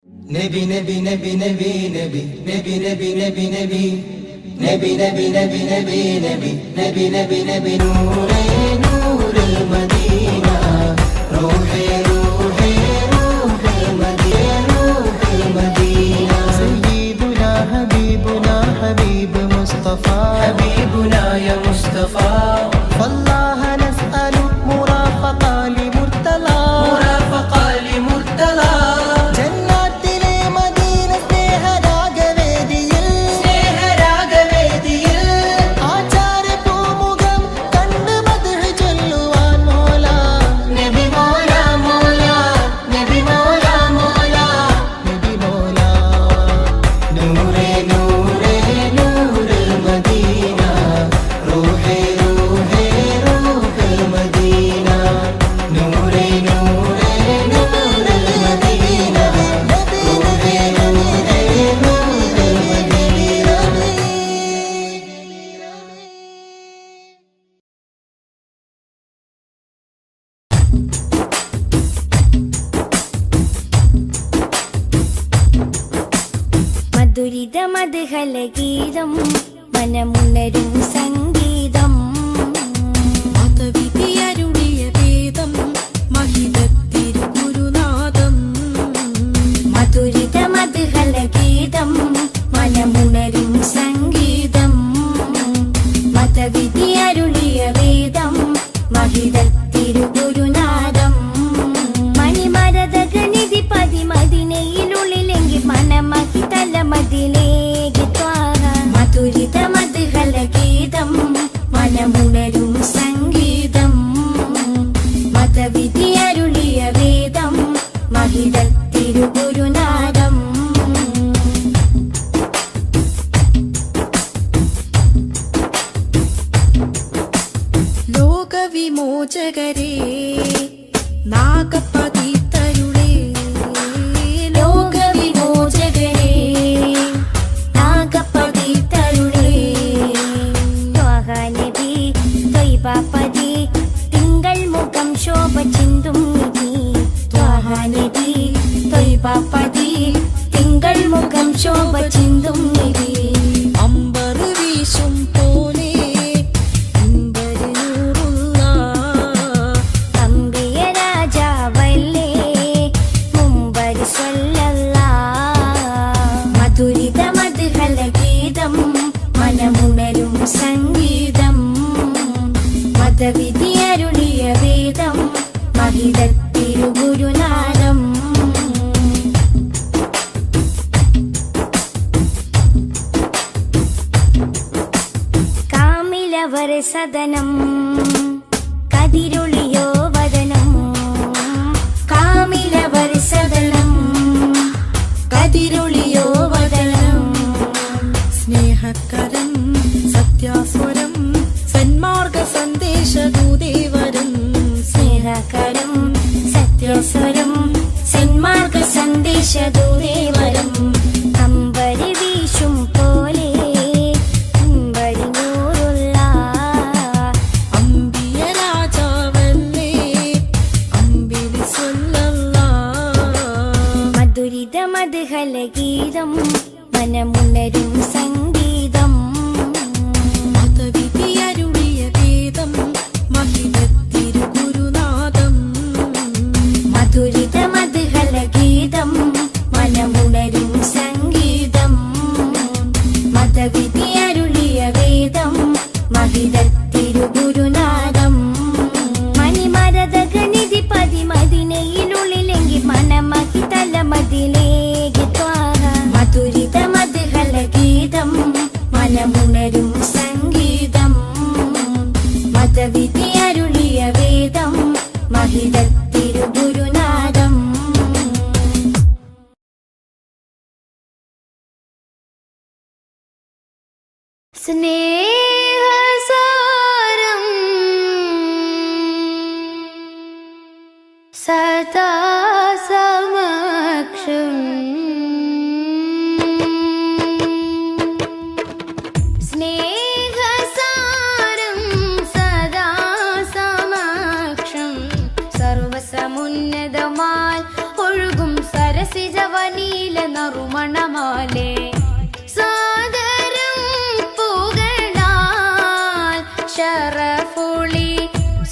നബി നബി നബി നബി നബി നബി നബി നബി നബി നബി നബി നബി നബി നബി നബി നബി നബി നൂറേ നൂറുൽ മദീന റൂഹേ റൂഹേ റൂഹുൽ മദീന റൂഹുൽ മദീന സയ്യിദുനാ ഹബീബുനാ ഹബീബ് മുസ്തഫ ഹബീബുനാ യാ മുസ്തഫ വല്ലാഹ നസ്അലു മുറാഫഖ ലിമുർതല മുറാഫഖ ലിമുർതല മധുരിതമധുഹലഗീതം മനമുണരും സംഗീതം മതവിധിയരുളിയ വേദം മഹിതത്തിരുഗുരുനാഥം മധുരിതമധുഹലഗീതം മനമുണരും സംഗീതം മതവിധിയരുളിയ വേദം മഹിതത്തിരുഗുരുനാഥം മണിമരതകനിധി പതിമതിനയിലുള്ളിലെങ്കിൽ മനമഹിതല മതിലേക്ക് ത്വാഹ മധുരിതമധുഹലഗീതം മനമുണരും സംഗീതം മതവിധിയരുളിയ വേദം മഹിതത്തിരുഗുരുനാഥം ലോകവിമോചകരേ നാഗപതിതരുളേ ലോകവിമോചകരേ നാഗപതിതരുളേ ത്വാഹ നബി ത്വയ്ബപതി തിങ്കൾ മുഖം ശോഭ ചിന്തും നിധി ത്വാഹ നബി ത്വയ്ബപതി തിങ്കൾ മുഖം ശോഭ ചിന്തും നിധി അമ്പർ വീശും പോലെ അമ്പര് നൂറുള്ള അമ്പിയ രാജാവല്ലേ മുമ്പരി സ്വല്ലല്ലാഹ് മധുരിതമധുഹലഗീതം മനമുണരും സംഗീതം മതവിധിയരുളിയ വേദം മഹിതത്തിരുഗുരുനാഥം കാമിലവർ സദനം കതിരൊളിയോ വദനം കാമിലവർ സദനം കതിരൊളിയോ വദനം സ്നേഹകരം സത്യാസ്വരം സന്മാർഗ സന്ദേശദൂതേവരം സ്നേഹകരം സത്യസ്വരം സന്മാർഗ സന്ദേശദൂതേവരം അമ്പരി വീശും പോലെ അമ്പരി നൂറുള്ള അമ്പിയ രാജാവല്ലേ അമ്പിളി സ്വല്ലല്ലാഹ് മധുരിതമധുഹലഗീതം മനമുണരും സംഗീതം മതവിധിയരുളിയ വേദം മഹിതത്തിരുഗുരുനാഥം മധുരിതമധുഹലഗീതം മനമുണരും സംഗീതം മതവിധിയരുളിയ വേദം മഹിതത്തിരുഗുരുനാഥം മണിമരതകനിധി പതിമതിനയിലുള്ളിലെങ്കിൽ മനമഹിതല മതിലേക്ക് ത്വാഹ മധുരിതമധുഹലഗീതം മനമുണരും സംഗീതം മതവിധിയരുളിയ വേദം മഹിതത്തിരുഗുരുനാഥം സ്നേഹസാരം സദാ സമക്ഷം സ്നേഹസാരം സദാ സമക്ഷം സർവസമുന്നതമാൽ ഒഴുകും സരസിജവനീ നറുമണമാലേ സാദരം പുകളാൽ ശറഫുളി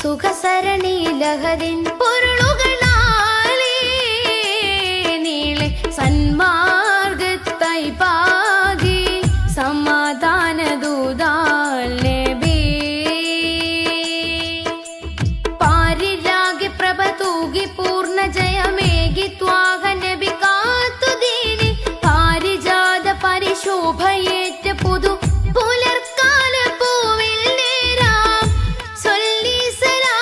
സുഖസരണി ലഹരിൻ പൊരുളുകളാലേ നീളെ സന്മാർഗത്തായി പാകി സമാധാന ദൂതാൽ നബി പാരിലാകെ പ്രഭ തൂകി പൂർണ്ണ ജയമേകി ത്വാഹ നബി കാത്തുദീനി പാരിജാത പരിശോഭയേറ്റ പുതു പുലർക്കാല പൂവിൽ നേരാം സൊല്ലി സലാം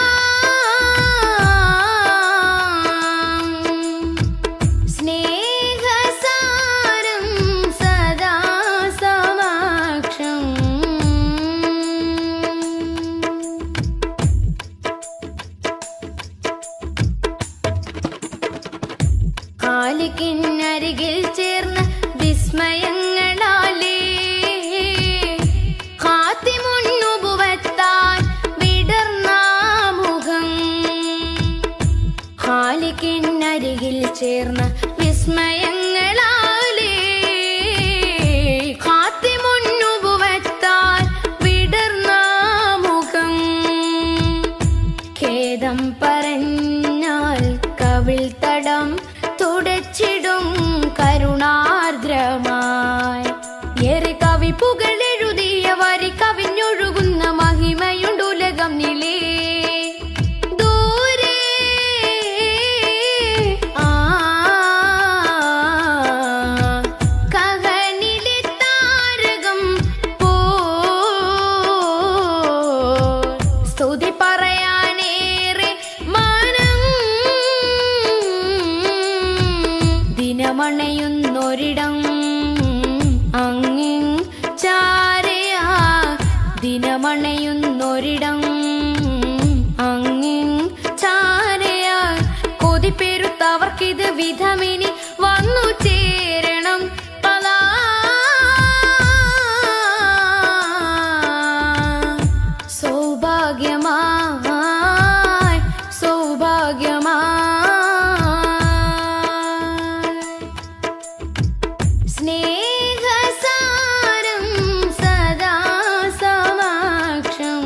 സ്നേഹസാരം സദാ സമക്ഷം ഖാലിക്കിനരികിൽ ചേർന്ന വിസ്മയങ്ങളാലേ ഖാത്തിമുന്നുബുവത്താൻ വിടർന്ന മുഖം ഖാലിക്കിനരികിൽ ചേർന്ന വിസ്മയങ്ങളാലേ ഖാത്തിമുന്നുബുവത്താൻ വിടർന്ന മുഖം ഖേദം പറഞ്ഞാൽ കവിൾ തടം തുടച്ചിടും കരുണാർദ്രമായി ഏറെ കവി പുകളെഴുതിയ വരി കവിഞ്ഞൊഴുകുന്ന മഹിമയുണ്ടുലകം നിലേ ദൂരെ കഹനിലെ താരകം പോ സ്തുതി പറയാനേറെ മാനം ദിനമണയുന്നൊരിടം അങ്ങിൻ ചാരയാ ദിനമണയുന്നൊരിടം അങ്ങിൻ ചാരയാ കൊതിപ്പെരുത്തവർക്കിത് വിധമിനി വന്നു ചേരണം പലാ സൗഭാഗ്യമായി സ്നേഹസാരം സദാ സമക്ഷം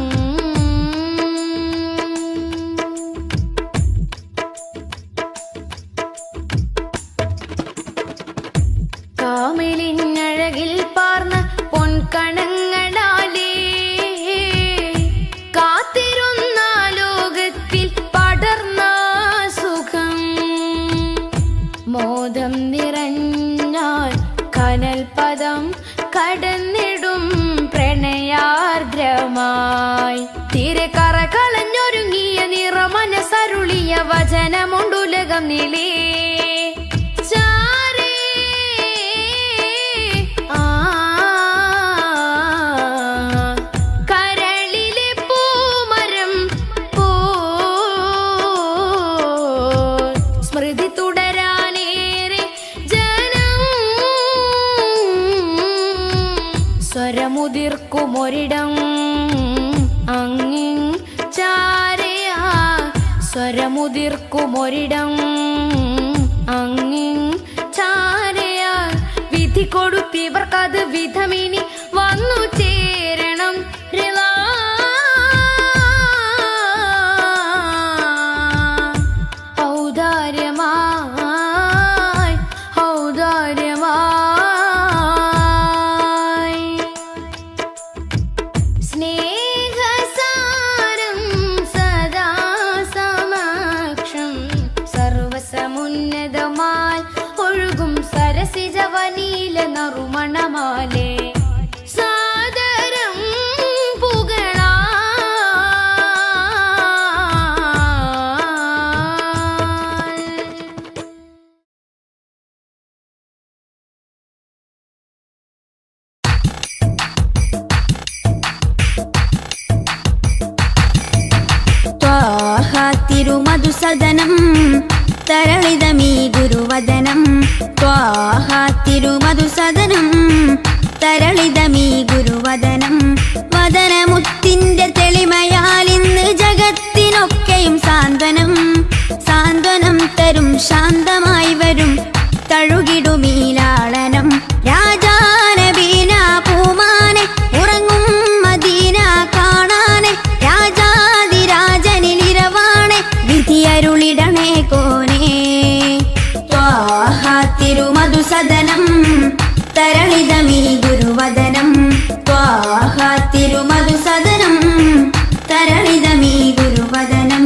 കാമിലിനഴകിൽ പാർന്ന പൊൻകണങ്ങളാലേ കാത്തിരുന്ന ലോകത്തിൽ പടർന്ന സുഖം മോദം നിറഞ്ഞാൽ കനൽ പദം കടന്നിടും പ്രണയാർദ്രമായി തീരെ കറകളഞ്ഞൊരുങ്ങിയ നിറമനസരുളിയ വചനമുണ്ടുലകം നിലേ ചാരേ കരളിലെ പൂമരം പോ സ്മൃതി തുടരാനേറെ ജനം സ്വരമുതിർക്കുമൊരിടം അങ്ങിൻ ചാരയാ സ്വരമുതിർക്കുമൊരിടം അങ്ങിൻ ചാരയാ വിധി കൊടുത്തിവർക്കത് വിധമിനി വന്നു ചേരണം റിളാ ഔദാര്യമായി ഔദാര്യമായി സ്നേഹസാരം സദാ സമക്ഷം സർവസമുന്നതമായി ഒഴുകും സരസിജവനീല നറുമണമാലേ സാദരം പുകളാ തിരുമധുസദനം തരളിതമീ ഗുരുവദനം ത്വാഹ തിരുമധുസദനം തരളിതമീ ഗുരുവദനം വദനമുത്തിന്റെ തെളിമയാൽ ഇന്ന് ജഗത്തിനൊക്കെയും സാന്ത്വനം സാന്ത്വനം തരും ശാന്തമായി വരും തഴുകിടുമീ തിരുമധുസദനം തരളിതമീ ഗുരുവദനം ത്വാഹ തിരുമധുസദനം തരളിതമീ ഗുരുവദനം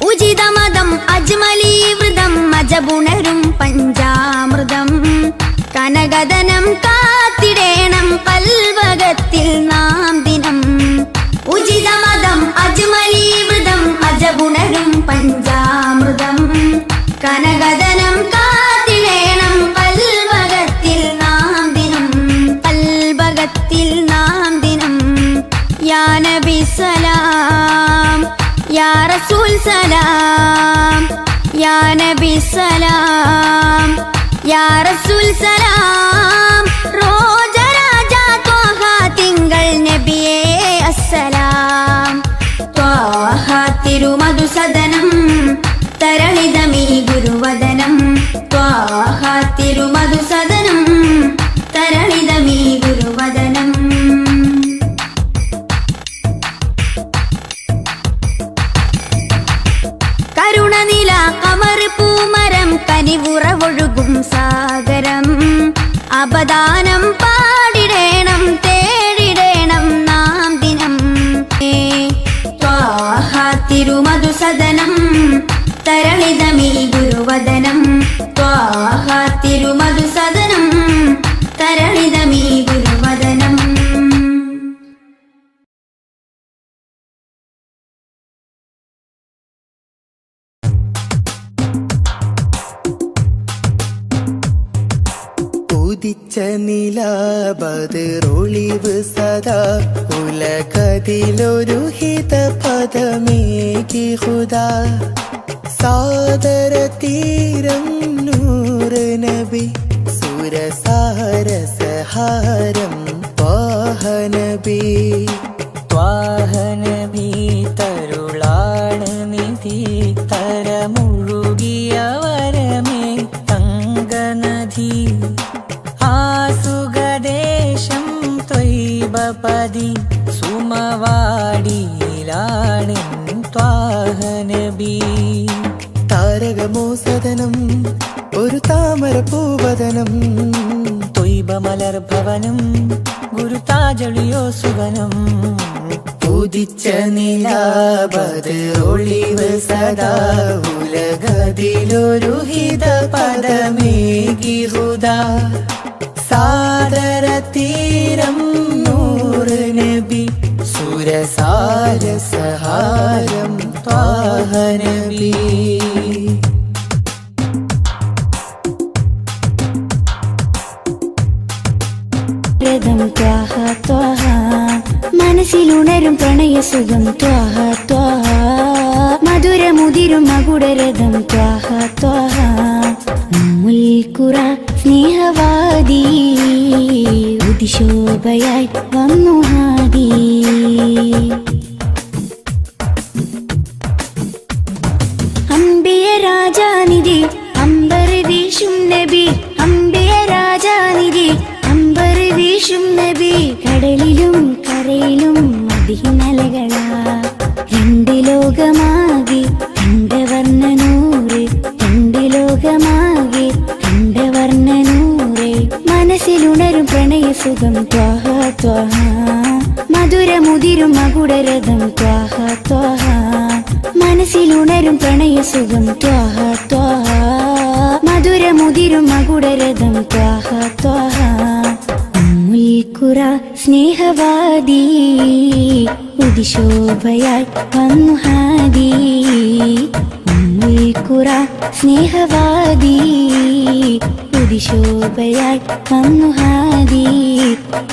ഉചിതമതം അജ്മലീവൃതം അജബുണരും പഞ്ചാമൃതം കനകദനം കാത്തിടേണം കൽവകത്തിൽ നാം ദിനം ഉചിതമതം അജ്മലീവൃതം അജബുണരും പഞ്ചാമൃതം കനകദനം കാത്തിടേണം കൽവകത്തിൽ നാം ദിനം കൽവകത്തിൽ നാം ദിനം യാ നബി സലാം യാ റസൂൽ സലാം യാ നബി സലാം യാ റസൂൽ സലാം റോജ രാജ ത്വാഹ തിങ്കൾ നബിയേ അസ്സലാം ത്വാഹ തിരുമധുസദനം തരളിതമീ ഗുരുവദനം ത്വാഹ തിരുമധുസദനം തരളിതമീ ഗുരുവദനം കരുണനില കമർ പൂമരം കനിവുറവൊഴുകും സാഗരം അപദാനം പാടിടേണം തേടിടേണം നാം ദിനം ത്വാഹ തിരുമധുസദനം തരളിതമീ ഗുരുവദനം ത്വാഹ തിരുമധുസദനം തരളിതമീ ഗുരുവദനം ഉദിച്ച നിലാബദറൊളിവ് സദാ ഉലകതിലൊരു ഹിതപദമേകി ഹുദാ സാദര തീരം നൂറ് നബി സുരസാരസഹാരം ത്വാഹ നബി ത്വാഹ നബി തരുളാണ് നിധി തരമുഴുകിയ വരമേ തങ്കനദി ആസുഖദേശം ത്വയ്ബപതി സുമവാടിയിലാണ് ത്വാഹ നബി താരകമോ സദനം ഒരു താമര പൂവദനം ത്വയ്ബ മലർഭവനം ഗുരുതാജളിയോ സുവനം ഉദിച്ച നിലാബദറൊളിവ് സദാ ഉലകതിലൊരു ഹിതപദമേകി ഹുദാ സാദര തീരം നൂറ് നബി സുരസാരസഹാരം ത്വാഹ നബി ത്വാഹ ത്വാഹ മനസ്സിലുണരും പ്രണയസുഖം ത്വാഹ ത്വാഹ മധുരമുതിരും മകുടരഥം ത്വാഹ ത്വാഹ മുൽക്കുറ സ്നേഹവാദി ഉദിശോഭയായി വന്നു ഹാദി അംബിയ രാജാനിധി അംബർ വീശും നബി അംബിയ രാജാനിധി അംബർ വീശും നബി കടലിലും കരയിലും മദീനലകളാ രണ്ട് ലോകമാകെ കണ്ടവർണ്ണ നൂറ് രണ്ട് ലോകമാകെ കണ്ടവർണ്ണ നൂറ് മനസ്സിലുണരും പ്രണയസുഖം ത്വാഹ ത്വാഹ മധുരമുതിരും മകുടരഥം ത്വാഹ ത്വാഹ മനസ്സിലുണരും പ്രണയസുഖം ത്വാഹ ത്വാഹ മധുരമുതിരും മകുടരഥം ത്വാഹ ത്വാഹ മുൽക്കുറ സ്നേഹവാദി ഉദിശോഭയായി വന്നു ഹാദി മുൽക്കുറ സ്നേഹവാദി ഉദിശോഭയായി വന്നു ഹാദി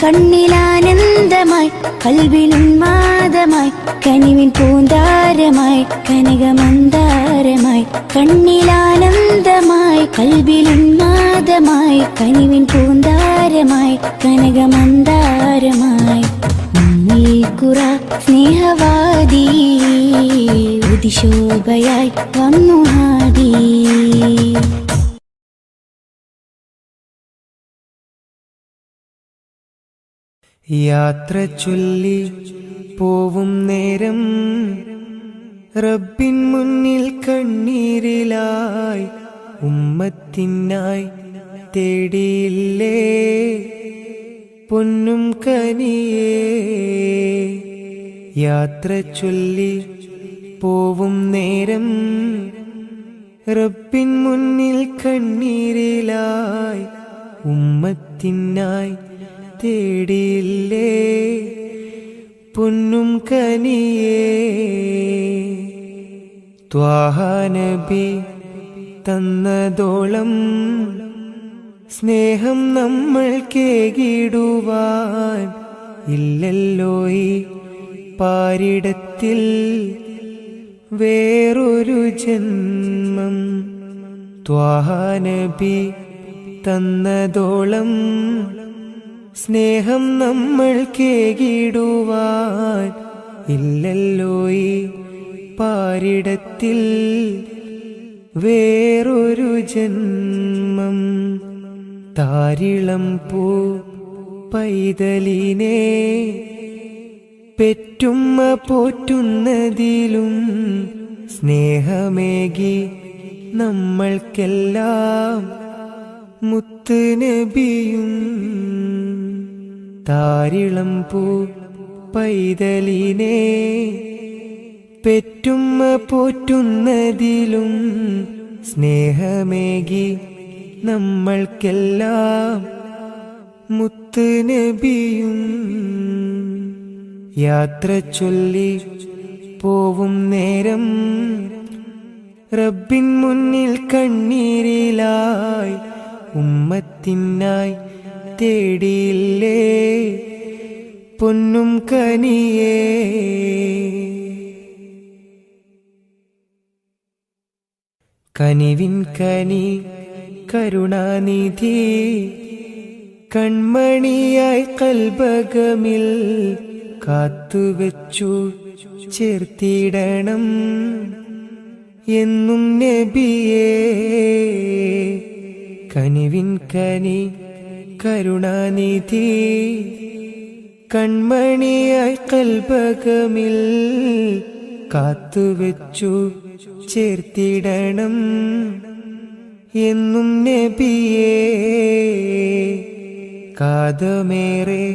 കണ്ണിലാനന്ദമായി കൽവിലുന്മാദമായി കനിവിൻ പൂന്താരമായി കനകമന്ദാരമായി കണ്ണിലാനന്ദമായി കൽവിലുന്മാദമായി കനിവിൻ പൂന്താരമായി കനകമന്ദാരമായി മുൽക്കുറ സ്നേഹവാദി ഉദിശോഭയായി വന്നു ഹാദി യാത്ര ചൊല്ലി പോവും നേരം റബ്ബിൻ മുന്നിൽ കണ്ണീരിലായി ഉമ്മത്തിനായി തേടിയില്ലേ പൊന്നും കനിയേ. യാത്ര ചൊല്ലി പോവും നേരം റബ്ബിൻ മുന്നിൽ കണ്ണീരിലായി ഉമ്മത്തിനായി തേടിയില്ലേ പൊന്നും കനിയേ. ത്വാഹ നബി തന്നതോളം സ്നേഹം നമ്മൾ കേകിടുവാൻ ഇല്ലല്ലോ ഈ പാരിടത്തിൽ വേറൊരു ജന്മം. ത്വാഹ നബി തന്നതോളം സ്നേഹം നമ്മൾ കേകിടുവാൻ ഇല്ലല്ലോ ഈ പാരിടത്തിൽ വേറൊരു ജന്മം. താരിളം പൂ പൈതലിനെ പെറ്റുമ്മ പോറ്റുന്നതിലും സ്നേഹമേകി നമ്മൾക്കെല്ലാം മുത്ത് നബിയും. താരിളം പൂ പൈതലിനെ പെറ്റുമ്മ പോറ്റുന്നതിലും സ്നേഹമേകി നമ്മൾക്കെല്ലാം മുത്ത് നബിയും. യാത്ര ചൊല്ലി പോവും നേരം റബ്ബിൻ മുന്നിൽ കണ്ണീരിലായി ഉമ്മത്തിനായി തേടിയില്ലേ പൊന്നും കനിയേ. കനിവിൻ കനി കരുണാനിധി കൺമണിയായി കൽബകമിൽ കാത്തുവെച്ചു ചേർത്തിടണം എന്നും നബിയേ. കനിവിൻ കനി കരുണാനിധി കൺമണിയായി കൽബകമിൽ കാത്തുവെച്ചു ചേർത്തിടണം എന്നും നബിയേ. കാതമേറെ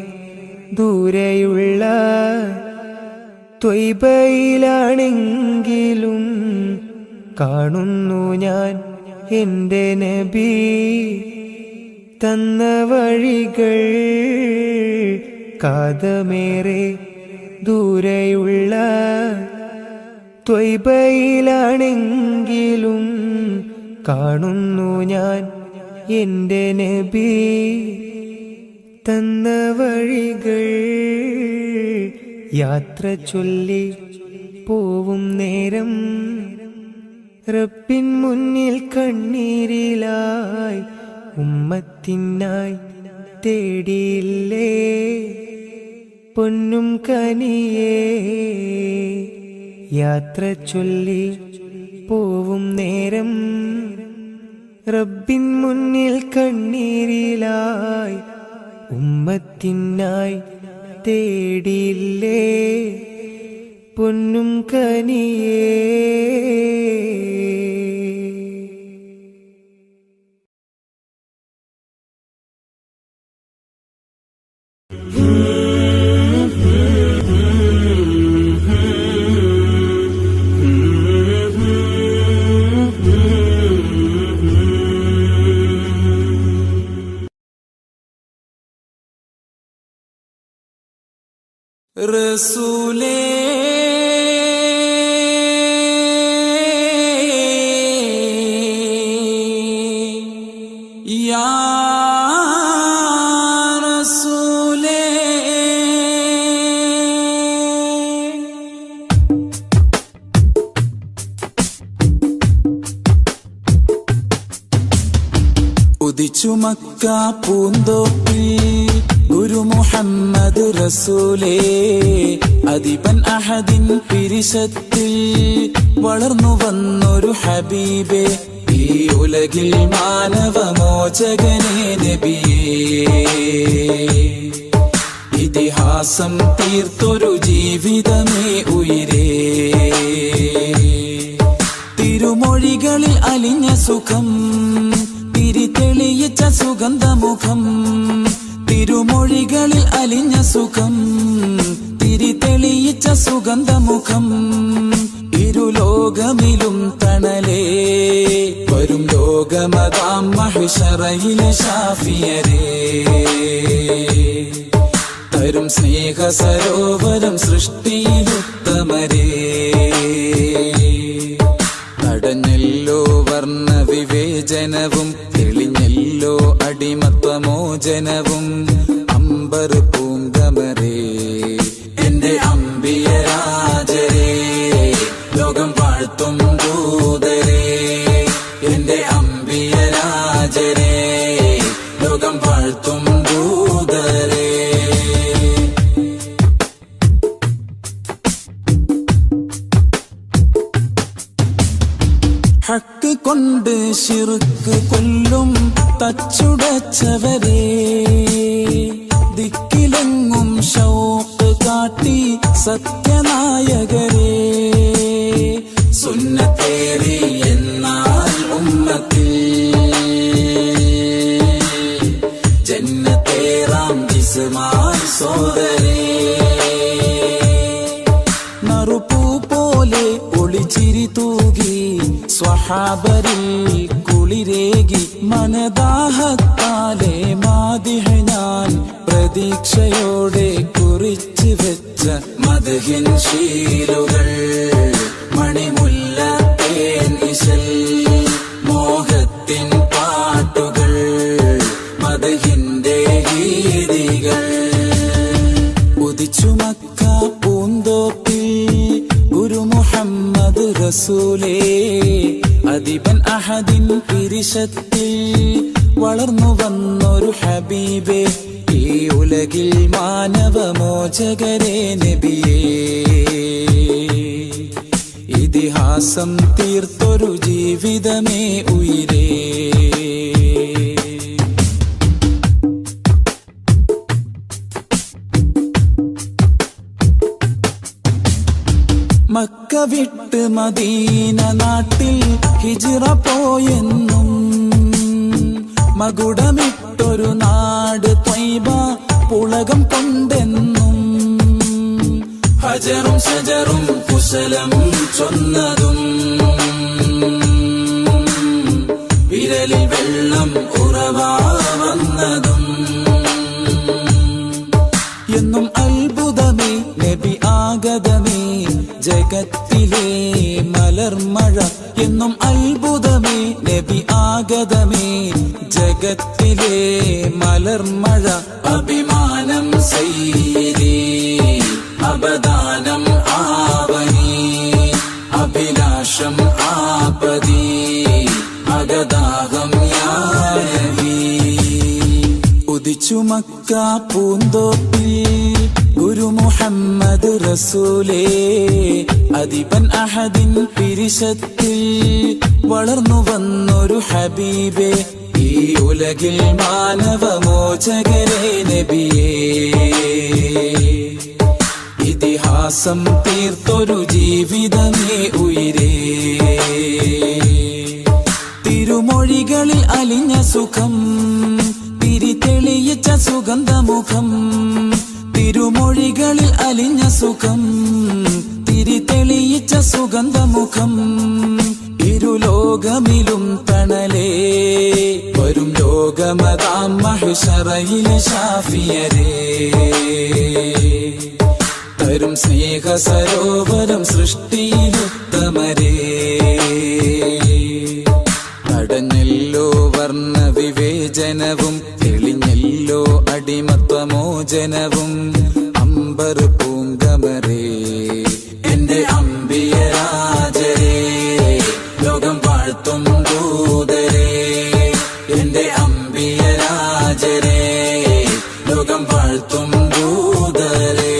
ദൂരെയുള്ള ത്വയ്ബയിലാണെങ്കിലും കാണുന്നു ഞാൻ എൻ്റെ നബി തന്ന വഴികൾ. കാതമേറെ ദൂരെയുള്ള ത്വയ്ബയിലാണെങ്കിലും കാണുന്നു ഞാൻ എൻ്റെ നബി തന്ന വഴികൾ. യാത്ര ചൊല്ലി പോവും നേരം റബ്ബിൻ മുന്നിൽ കണ്ണീരിലായി ഉമ്മത്തിനായി തേടിയില്ലേ പൊന്നും കനിയേ. യാത്ര ചൊല്ലി പോവും നേരം റബ്ബിൻ മുന്നിൽ കണ്ണീരിലായി ഉമ്മത്തിനായി തേടിയില്ലേ പൊന്നും കനിയേ. റസൂലേ യാ റസൂലേ. ഉദിച്ചു മക്ക പൂന്തോപ്പിൽ ഗുരു മുഹമ്മദ് റസൂലേ. അദിബൻ അഹദിൻ പിരിശത്തിൽ വളർന്നു വന്നൊരു ഹബീബേ. ഈ ഉലകിൽ മാനവമോചകനേ നബിയേ. ഇതിഹാസം തീർത്തൊരു ജീവിതമേ ഉയിരേ. അലിഞ്ഞ സുഖം തിരിതെളിയിച്ച സുഗന്ധമുഖം തിരുമൊഴികളിൽ അലിഞ്ഞ സുഖം തിരിതെളിയിച്ച സുഗന്ധമുഖം ഇരുലോകമിലും തണലേ വരും ലോകമതാം മഹിഷറയിലെ ഷാഫിയരേ തരും സ്നേഹ സരോവരം സൃഷ്ടിയിലുത്തമരേ തടഞ്ഞല്ലോ വർണ്ണ വിവേചനവും തെളിഞ്ഞല്ലോ അടിമത്വമോചനവും അമ്പർ പൂങ്കമരേ എന്റെ അമ്പിയരാജരേ ലോകം വാഴ്ത്തും ദൂതരേ എന്റെ അമ്പിയരാജരേ ലോകം വാഴ്ത്തും ദൂതരേ ഹക്ക് കൊണ്ട് ശിർക്ക് കൊല്ലും തച്ചുടച്ചവരേ ദിക്കിലെങ്ങും ഷൗക്ക് കാട്ടി സത്യനായകരേ സുന്നത്തേറി എന്നാൽ ഉമ്മത്തിൽ ജന്നത്തേറാം ജിസ്മായി സോദരേ നറുപൂ പോലെ ഒളിച്ചിരി തൂകി സ്വഹാബരിൽ കുളിരേകി മനദാഹത്താലെ മാദിഹ ഞാൻ പ്രതീക്ഷയോടെ കുറിച്ചു വെച്ച മദ്ഹിൻ ശീലുകൾ മണിമുല്ല തേൻ ഇശൽ മോഹത്തിൻ പാട്ടുകൾ മദ്ഹിന്റെ ഗീതികൾ ഉദിച്ചു മക്ക പൂന്തോപ്പിൽ ഗുരു മുഹമ്മദ് റസൂലേ അദിബൻ അഹദിൻ പിരിശത്തിൽ വളർന്നു വന്നൊരു ഹബീബേ ഈ ഉലകിൽ മാനവമോചകരേ നബിയേ ഇതിഹാസം തീർത്തൊരു ജീവിതമേ ഉയിരേ മക്ക വിട്ട് മദീന നാട്ടിൽ ഹിജ്റ പോയെന്നും മകുടമിട്ടൊരു നാട് ത്വയ്ബ പുളകം കൊണ്ടെന്നും ഹജറും ഷജറും കുശലം ചൊന്നതും വിരലിൽ വെള്ളം ഉറവാ വന്നതും എന്നും അത്ഭുതമേ നബി ആഗതമേ ജഗത്തിലെ മലർമഴ എന്നും അത്ഭുതമേ നബി ആഗതമേ ജഗത്തിലെ മലർമഴ അഭിമാനം സയ്യിദി അബദാനം ആവനി അഭിലാഷം ആപതി അഗദാഹം യാ നബി ഉദിച്ചു മക്ക പൂന്തോപ്പിൽ ഗുരു മുഹമ്മദ് റസൂലേ അദിബൻ അഹദിൻ പിരിശത്തിൽ വളർന്നു വന്നൊരു ഹബീബേ ഈ ഉലകിൽ മാനവമോചകരേ നബിയേ ഇതിഹാസം തീർത്തൊരു ജീവിതമേ ഉയിരേ തിരുമൊഴികളിൽ അലിഞ്ഞ സുഖം തിരിതെളിയിച്ച സുഗന്ധമുഖം തിരുമൊഴികളിൽ അലിഞ്ഞ സുഖം തിരിതെളിയിച്ച സുഗന്ധമുഖം ഇരുലോകമിലും തണലേ വരും ലോകമതാം മഹിഷറയിലെ ഷാഫിയരേ തരും സ്നേഹ സരോവരം സൃഷ്ടിയിലുത്തമരേ തടഞ്ഞല്ലോ വർണ്ണ വിവേചനവും തെളിഞ്ഞല്ലോ അടിമത്വമോചനവും അമ്പർ പൂങ്കമരേ എന്റെ അമ്പിയരാജരേ ലോകം വാഴ്ത്തും ദൂതരേ എന്റെ അമ്പിയരാജരേ ലോകം വാഴ്ത്തും ദൂതരേ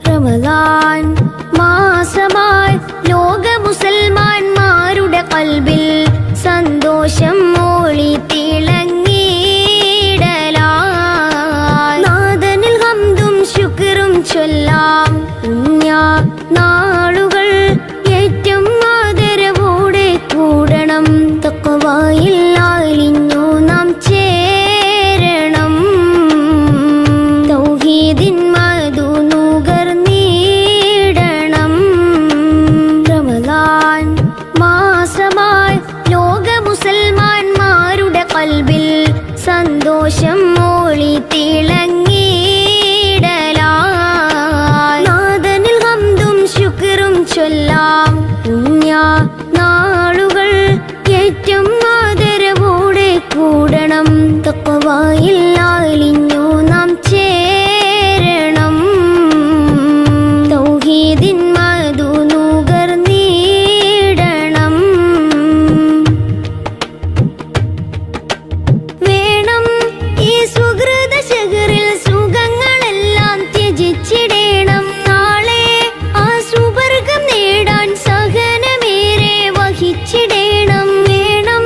റമളാൻ മാസമായി ലോക മുസൽമാന്മാരുടെ ഖൽബിൽ സന്തോഷം മൂളി തിളങ്ങിയിടലായി സന്തോഷം മോളി തിളങ്ങിയിടലായി നാദനിൽ ഹംദും ശുക്റും ചൊല്ലാം പുണ്യ നാളുകൾ ഏറ്റവും ആദരവോടെ കൂടണം തഖ്വയിൽ അലിഞ്ഞു നാം ചേരണം തൗഹീദിൻ മധു നുകർന്നിടണം വേണം ഈ സുഹൃത ശഹറിൽ സുഖങ്ങളെല്ലാം ത്യജിച്ചിടണം നാളെ ആ സുവർഗം നേടാൻ സഹനമേറെ വഹിച്ചിടണം വേണം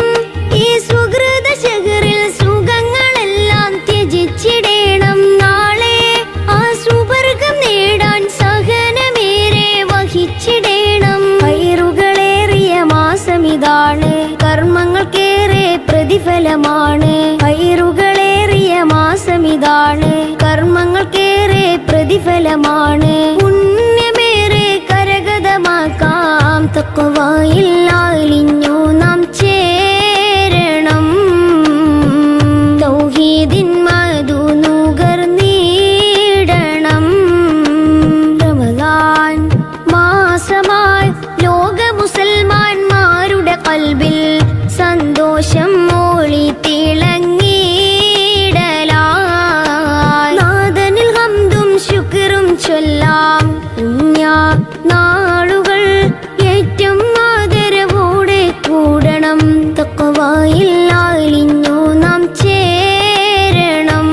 ഈ സുഹൃത ശഹറിൽ സുഖങ്ങളെല്ലാം ത്യജിച്ചിടണം നാളെ ആ സുവർഗം നേടാൻ സഹനമേറെ വഹിച്ചിടണം ഹൈറുകളേറിയ മാസമിതാണ് കർമ്മങ്ങൾക്കേറെ പ്രതിഫലമാണ് ഹൈറുകളേറിയ മാസമിതാണ് കർമ്മങ്ങൾക്കേറെ പ്രതിഫലമാണ് പുണ്യമേറെ കരഗതമാക്കാം തഖ്വയിൽ അലിഞ്ഞു നാം ചേരണം തൗഹീദിൻ മധു നുകർന്നിടണം റമദാൻ മാസമായി ലോക മുസൽമാന്മാരുടെ ഖൽബിൽ സന്തോഷം മോളി തിളങ്ങിയിടലായി നാദനിൽ ഹംദും ശുക്റും ചൊല്ലാം പുണ്യ നാളുകൾ ഏറ്റവും ആദരവോടെ കൂടണം തഖ്വയിൽ അലിഞ്ഞു നാം ചേരണം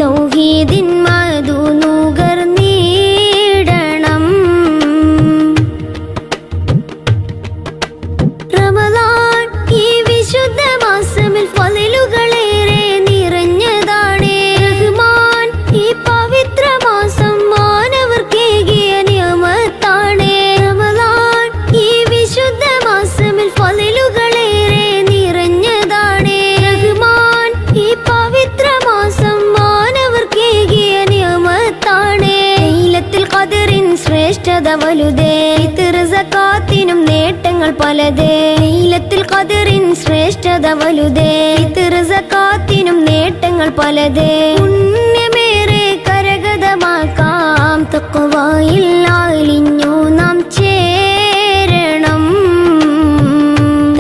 തൗഹീദിൻ മധു നുകർന്നിടണം റമദാൻ ഈ വിശുദ്ധ മാസമിൽ ഫളിലുകളേറെ നിറഞ്ഞതാണ് റഹ്മാൻ ഈ പവിത്ര മാസം മാനവർക്കേകിയ നിയമത്താണ് റമദാൻ ഈ വിശുദ്ധ മാസമിൽ ഫളിലുകളേറെ നിറഞ്ഞതാണ് റഹ്മാൻ ഈ പവിത്ര മാസം മാനവർക്കേകിയ നിയമത്താണ് ലൈലത്തുൽ ഖദറിൻ ശ്രേഷ്ഠത വലുതേ ഫിത്ർ സകാത്തിനും നേട്ടങ്ങൾ പലതേ ലൈലത്തുൽ ഖദറിൻ ശ്രേഷ്ഠത വലുതേ ഫിത്ർ സകാത്തിനും നേട്ടങ്ങൾ പലതേ പുണ്യമേറെ കരഗതമാക്കാം തഖ്വയിൽ അലിഞ്ഞു നാം ചേരണം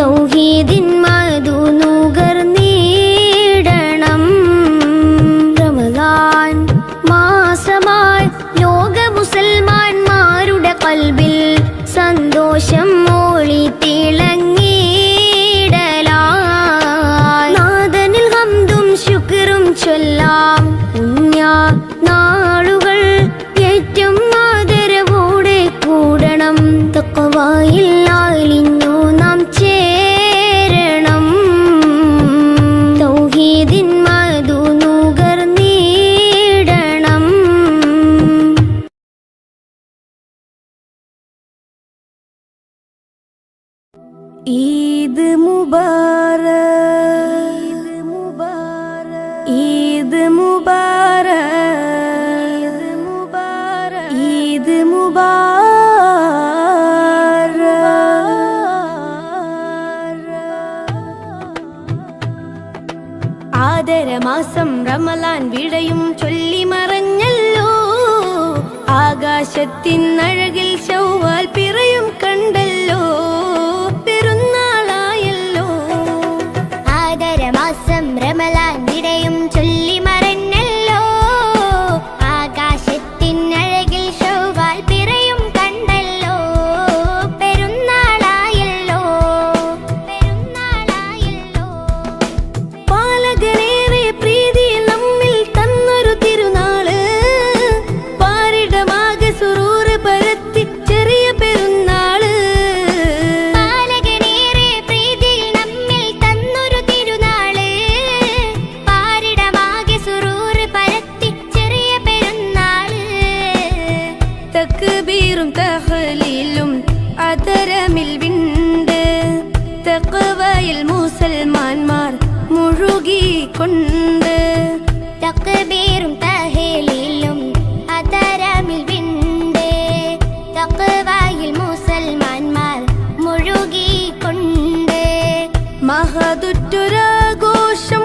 തൗഹീദിൻ മധു നുകർന്നിടണം റമദാൻ മാസമായി ലോക മുസൽമാന്മാരുടെ ഖൽബിൽ സന്തോഷം മോളി തിളങ്ങിയിടലായി നാദനിൽ ഹംദും ശുക്റും ചൊല്ലാം പുണ്യ നാളുകൾ ഏറ്റവും ആദരവോടെ കൂടണം തഖ്വയിൽ അലിഞ്ഞു നാം ചേരണം തൗഹീദിൻ മധു നുകർന്നിടണം ഈദ് മുബാരക് ഈദ് മുബാരക് ഈദ് മുബാരക് ആദരമാസം റമളാൻ വിടയും ചൊല്ലി മറഞ്ഞല്ലോ ആകാശത്തിൻ അഴകിൽ ശൗവാൽ പിറയും കണ്ടല്ലോ പെരുന്നാളായല്ലോ ആദരമാസം റമളാൻ വിടയും ചൊല്ലി മറഞ്ഞല്ലോ ആകാശത്തിൻ അഴകിൽ ശൗവാൽ പിറയും കണ്ടല്ലോ പെരുന്നാളായല്ലോ പെരുന്നാളായല്ലോ പാലകനേറെ പ്രീതി നമ്മിൽ തന്നൊരു തിരുനാള് പാരിടമാകെ സുറൂറ് പരത്തി ചെറിയ പെരുന്നാള് പാലകനേറെ പ്രീതി നമ്മിൽ തന്നൊരു തിരുനാള് പാരിടമാകെ സുറൂറ് പരത്തി ചെറിയ പെരുന്നാള് തക്ബീറും തഹ്ലീലും അതരമിൽ വിണ്ട് തഖ്വയിൽ മുസൽമാന്മാർ മുഴുകിക്കൊണ്ട് തക്ബീറും തഹ്ലീലും അതരമിൽ വിണ്ട് തഖ്വയിൽ മുസൽമാന്മാർ മുഴുകിക്കൊണ്ട് മഹതുറ്റൊരാഘോഷം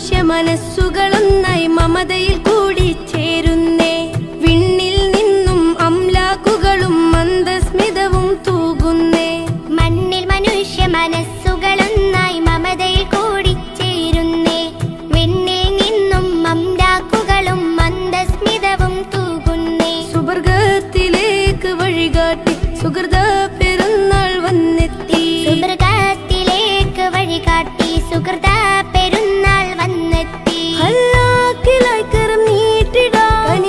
മനുഷ്യ മനസ്സുകളൊന്നായി മമതയിൽ കൂടി ചേരുന്നേ. വിണ്ണിൽ നിന്നും അംലാക്കുകളും മന്ദസ്മിതവും തൂകുന്നേ. മണ്ണിൽ മനുഷ്യ മനസ്സുകളൊന്നായി മമതയിൽ കൂടി ചേരുന്നേ. വിണ്ണിൽ നിന്നും അംലാക്കുകളും മന്ദസ്മിതവും തൂകുന്നേ. സുവർഗത്തിലേക്ക് വഴികാട്ടി സുഹൃത പെരുന്നാൾ വന്നെത്തി. സുവർഗത്തിലേക്ക് വഴികാട്ടി സുഹൃത പെരുന്നാൾ വന്നെത്തി. അല്ലാഹ്ക്കിലായി കരം നീട്ടിടാൻ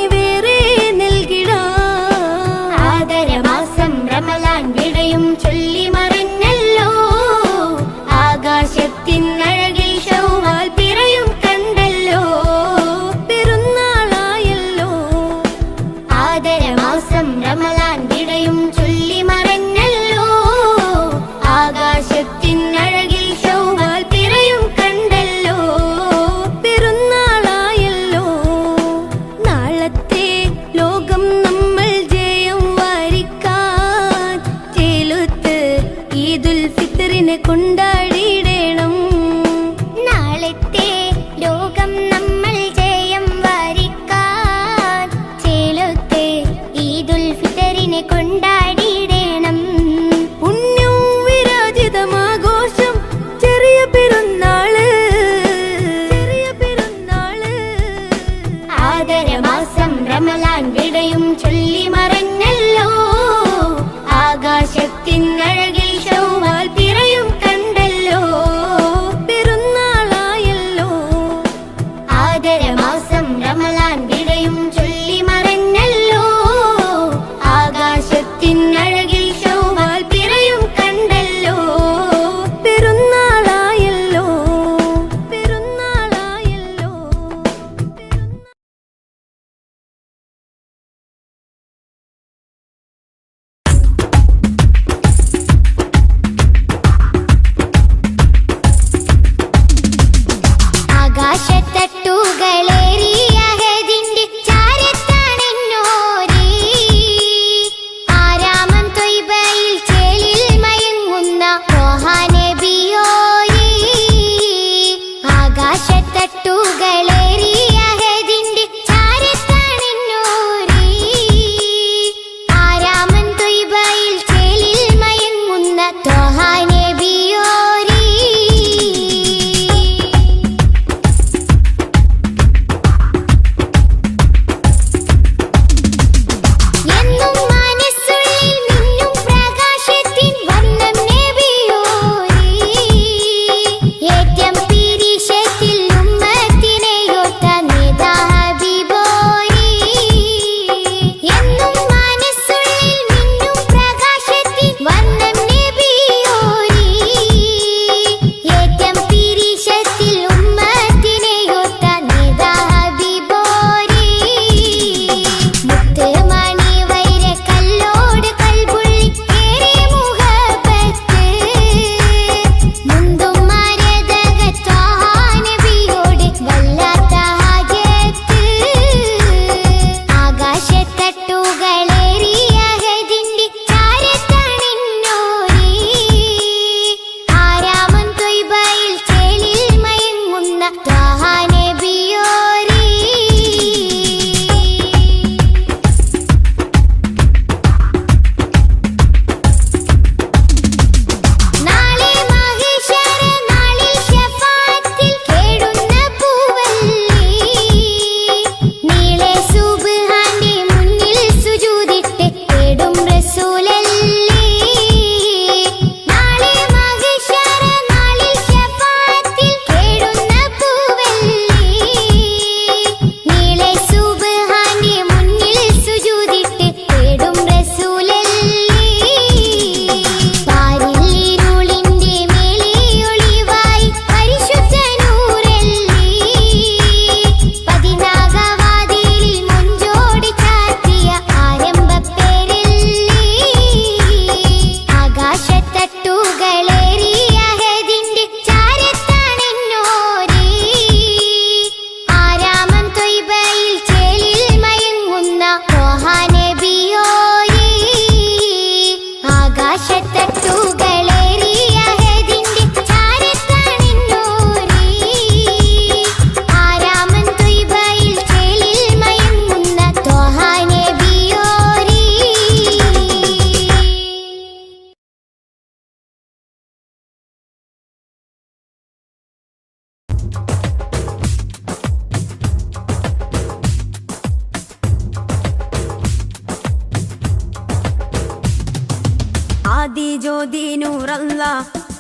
ജ്യോതി നൂറല്ല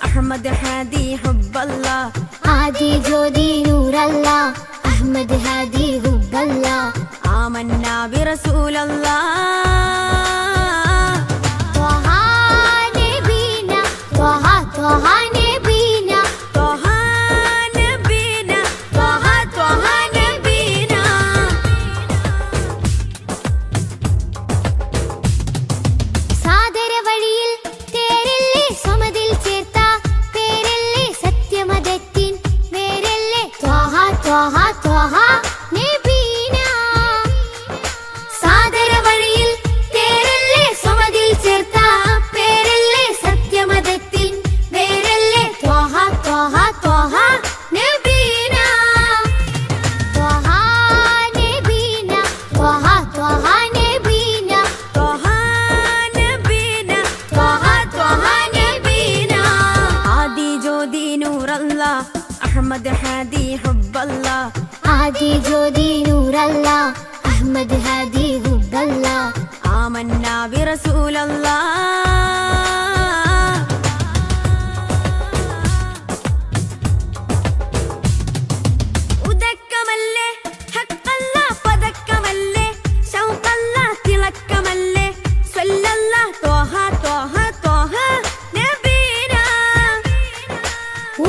അഹമ്മദ് ഹാദി ഹുബ്ബല്ല ആദി ജ്യോതി നൂറല്ല അഹമ്മദ് ഹാദി ഹുബ്ബല്ല ആമന്നാ ബിറസൂലല്ലാ ത്വഹ നബീന ത്വഹ ത്വഹ നബീന ത്വഹ നബീന ത്വഹ ത്വഹ നബീന സാദര വഴിയിൽ തേരല്ലേ സമതിൽ ചേർത്ത പേരല്ലേ സത്യമതത്തിൻ വേരല്ലേ ത്വഹ ത്വഹ ത്വഹ നബീന സാദര വഴിയിൽ തേരല്ലേ സമതിൽ ചേർത്ത പേരല്ലേ സത്യമതത്തിൻ വേരല്ലേ ത്വഹ ത്വഹ ത്വഹ നബീന ത്വഹ നബീന ത്വഹ ത്വഹ നബീന ത്വഹ നബീന ത്വഹ ത്വഹ നബീന ആദി ജ്യോതി നൂറല്ല അഹമ്മദ് ഹാദി ഹുബ്ബല്ല ആദി ജ്യോതി നൂറല്ല അഹമ്മദ് ഹാദി ഹുബ്ബല്ല ആമന്നാ ബിറസൂലല്ലാ ഉദക്കമല്ലേ ഹഖല്ല പദക്കമല്ലേ ശൗഖല്ല തിളക്കമല്ലേ സ്വല്ലല്ല ത്വഹ ത്വഹ ത്വഹ നബീന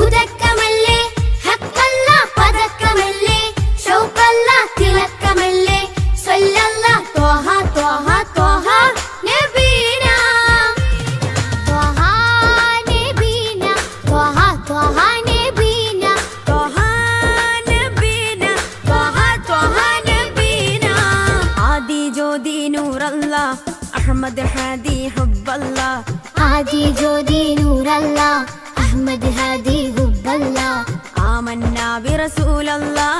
ഉദക്കമല്ലേ ഹഖല്ല പദക്കമല്ലേ ശൗഖല്ല തിളക്കമല്ലേ സ്വല്ലല്ല ത്വഹ ത്വഹ ത്വഹ നബീന ത്വഹ നബീന ത്വഹ ത്വഹ നബീന ത്വഹ നബീന ത്വഹ ത്വഹ നബീന ആദി ജ്യോതി നൂറല്ല അഹമ്മദ് ഹാദി ഹുബ്ബല്ല ആദി ജ്യോതി നൂറല്ല അഹമ്മദ് ഹാദി ഹുബ്ബല്ല ആമന്നാ ബിറസൂലല്ലാ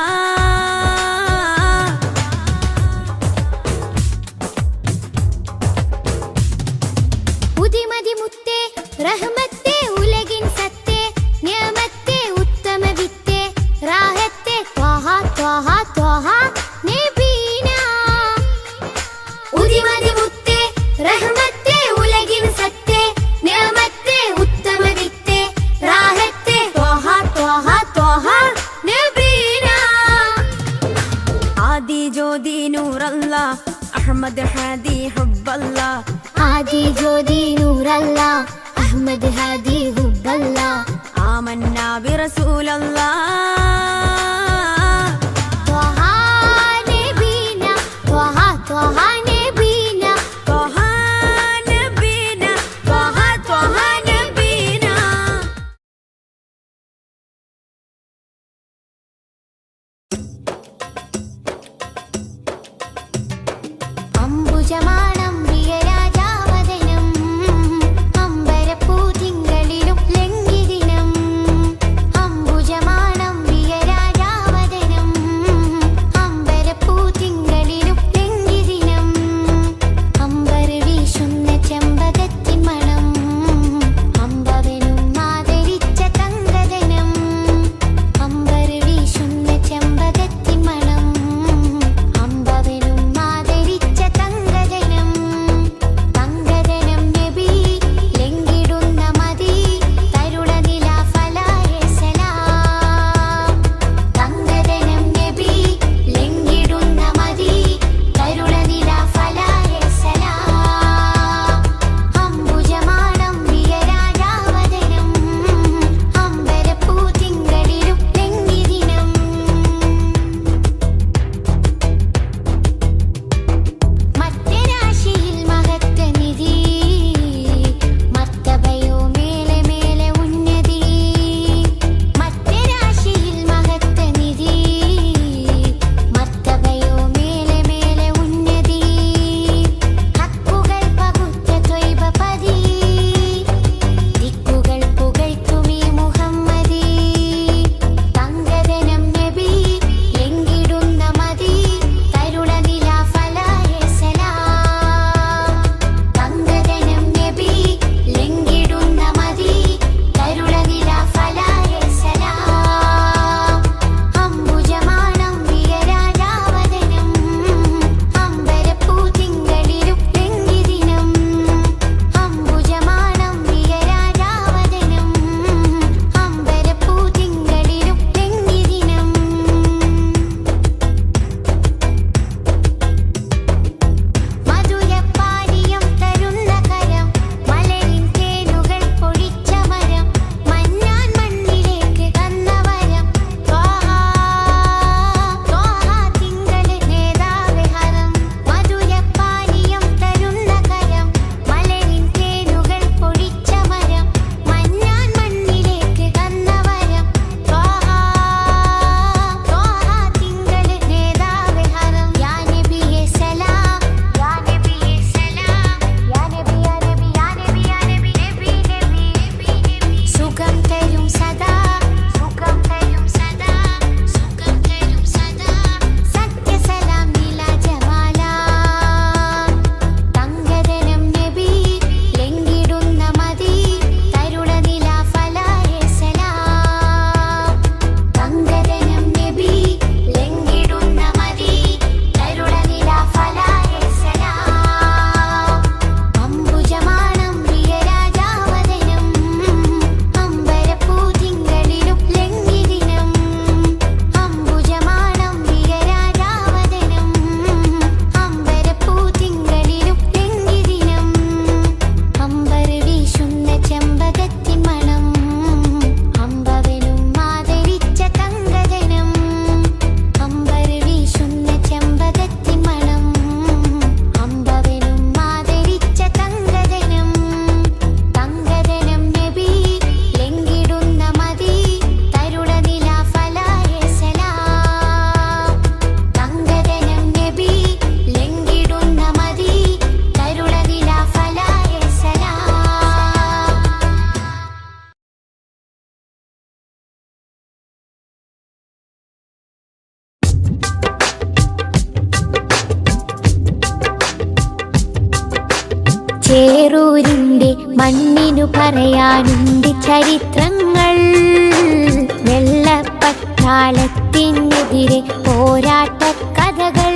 ഉദിമതി മുത്തേ റഹ്മത്തേ ഉലകിൻ സത്തേ നിയമത്തേ ഉത്തമ വിത്തേ റാഹത്തേ ത്വഹ ത്വഹ ത്വഹ നബീന ഉദിമതി മുത്തേ റഹ്മത്തേ ഉലകിൻ സത്തേ നിയമത്തേ ഉത്തമ വിത്തേ റാഹത്തേ ത്വഹ ത്വഹ ത്വഹ നബീന ആദി ജ്യോതി നൂറല്ല അഹമ്മദ് ഹാദി ഹുബ്ബല്ല ആദി ജ്യോതി നൂറല്ല അഹമ്മദ് ഹാദി ഹുബ്ബല്ല ആമന്നാ ബിറസൂലല്ലാ ത്വഹ നബീന ത്വഹ ത്വഹ നബീന ത്വഹ നബീന ത്വഹ ത്വഹ നബീന അംബുജമാണം പ്രിയരാജാവദനം അമ്പരപ്പൂതിങ്കളിലും ലംഘിദിനം അംബുജമാണം പ്രിയരാജാവദനം ചേറൂരിന്റെ മണ്ണിനു പറയാനുണ്ട് ചരിത്രങ്ങൾ. വെള്ളപ്പട്ടാളത്തിനെതിരെ പോരാട്ട കഥകൾ.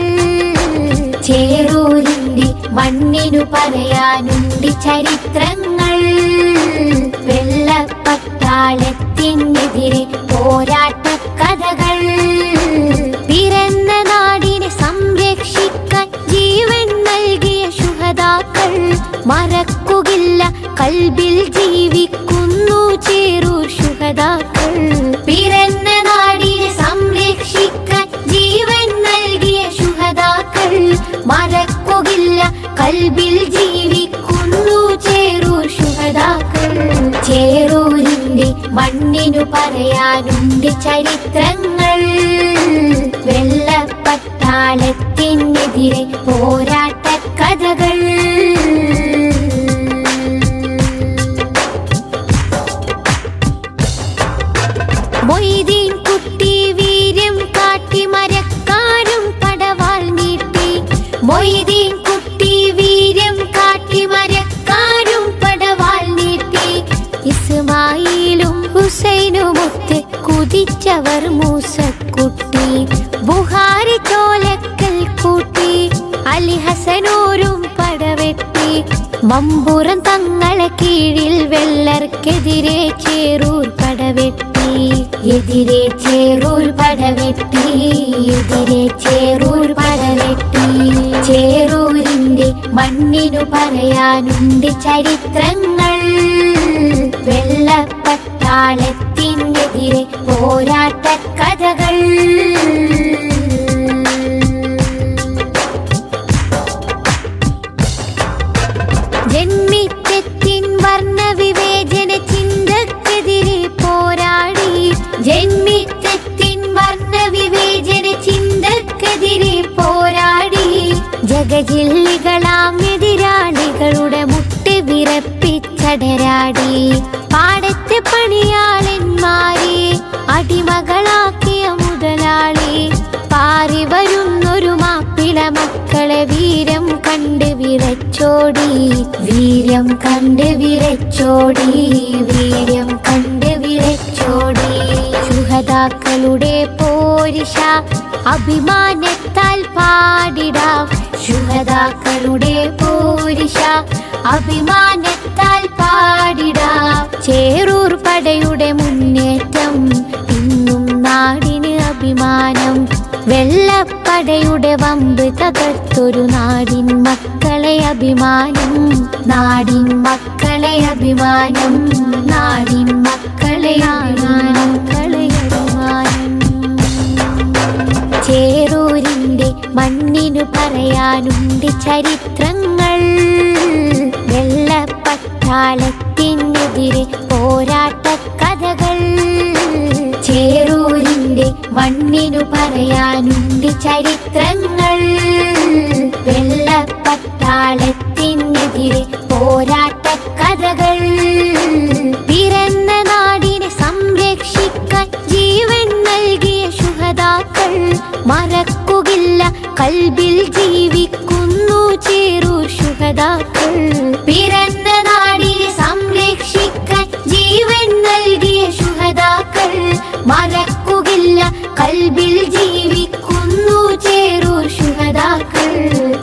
ചേറൂരിന്റെ മണ്ണിനു പറയാനുണ്ട് ചരിത്രങ്ങൾ. വെള്ളപ്പട്ടാളത്തിനെതിരെ പോരാട്ട കഥകൾ. പിറന്ന നാടിനെ സംരക്ഷിക്കാൻ ജീവൻ നൽകിയ ശുഹദാക്കൾ മറക്കുകില്ല, കൽബിൽ ജീവിക്കുന്നു ചേറൂർ ശുഹദാക്കൾ. പിറന്ന നാടിനെ സംരക്ഷിക്കാൻ ജീവൻ നൽകിയ ശുഹദാക്കൾ മറക്കുകില്ല, കൽബിൽ ജീവിക്കുന്നു ചേറൂർ ശുഹദാക്കൾ. ചേറൂരിന്റെ മണ്ണിനു പറയാനുണ്ട് ചരിത്രങ്ങൾ. വെള്ളപ്പട്ടാളത്തിനെതിരെ പോരാട്ട കഥകൾ. മൊയ്തീൻ കുട്ടി വീര്യം കാട്ടി മരക്കാരും പടവാൾ നീട്ടി. മൊയ്തീൻ കുട്ടി വീര്യം കാട്ടി മരക്കാരും പടവാൾ നീട്ടി. ഇസ്മായിലും ഹുസൈനുമൊത്ത് കുതിച്ചവർ മൂസക്കുട്ടി. ബുഹാരി ചോലക്കൽ കൂട്ടി അലി ഹസനൂരും പടവെട്ടി. മമ്പുറം തങ്ങളെ കീഴിൽ വെള്ളർക്കെതിരെ ചേറൂർ പടവെട്ടി. എതിരെ ചേറൂർ പടവെട്ടി. എതിരെ ചേറൂർ പടവെട്ടി. ചേറൂരിന്റെ മണ്ണിനു പറയാനുണ്ട് ചരിത്രങ്ങൾ. വെള്ളപ്പട്ടാളത്തിനെതിരെ പോരാട്ട കഥകൾ. ജന്മിത്വത്തിൻ വർണ്ണവിവേചന ചിന്തക്കെതിരെ പോരാടി. ജന്മിത്വത്തിൻ വർണ്ണവിവേചന ചിന്തക്കെതിരെ പോരാടി. ജഗജില്ലികളാം എതിരാളികളുടെ മുട്ട് വിറപ്പിച്ചടരാടി. പാടത്തെ പണിയാളന്മാരെ അടിമകളാക്കിയ മുതലാളി. പാറി വരുന്നൊരു മാപ്പിള മക്കളെ വീരം കണ്ട് വിറച്ചോടി. വീര്യം കണ്ട് വിറച്ചോടി. വീര്യം കണ്ട് വിറച്ചോടി. ശുഹദാക്കളുടെ പോരിഷ അഭിമാനത്താൽ പാടിടാം. ശുഹദാക്കളുടെ പോരിഷ അഭിമാനത്താൽ പാടിടാം. ചേറൂർ പടയുടെ മുന്നേറ്റം ഇന്നും നാടിന് അഭിമാനം. വെള്ളപ്പടയുടെ വമ്പ് തകർത്തൊരു നാടിൻ മക്കളെ അഭിമാനം. നാടിൻ മക്കളെ അഭിമാനം. നാടിൻ മക്കളെ അഭിമാനം. ചേറൂരിന്റെ മണ്ണിനു പറയാനുണ്ട് ചരിത്രങ്ങൾ. വെള്ളപ്പട്ടാളത്തിനെതിരെ പോരാട്ട കഥകൾ. ചേറൂരിന്റെ മണ്ണിനു പറയാനുണ്ട് ചരിത്രങ്ങൾ. വെള്ളപ്പട്ടാളത്തിനെതിരെ പോരാട്ട കഥകൾ. പിറന്ന നാടിനെ സംരക്ഷിക്കാൻ ജീവൻ നൽകിയ ശുഹദാക്കൾ മറക്കുകില്ല, കൽബിൽ ജീവിക്കുന്നു ചേറൂർ ശുഹദാക്കൾ. പിറന്ന നാടിനെ സംരക്ഷിക്കാൻ ജീവൻ നൽകിയ ശുഹദാക്കൾ മറക്കുകില്ല, കൽബിൽ ജീവിക്കുന്നു ചേറൂർ ശുഹദാക്കൾ.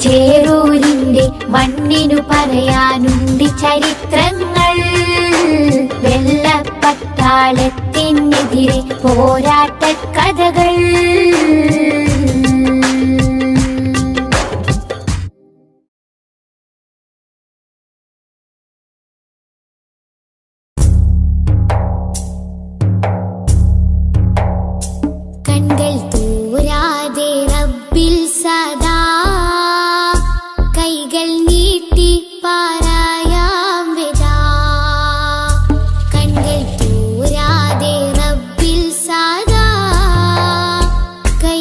ചേറൂരിന്റെ മണ്ണിനു പറയാനുണ്ട് ചരിത്രങ്ങൾ. വെള്ളപ്പട്ടാളത്തിനെതിരെ പോരാട്ട കഥകൾ. കൺകൾ തൂരാതെ റബ്ബിൽ സദാ കൈകൾ നീട്ടി പാരായാം വിദാ. കൺകൾ തൂരാതെ റബ്ബിൽ സദാ കൈ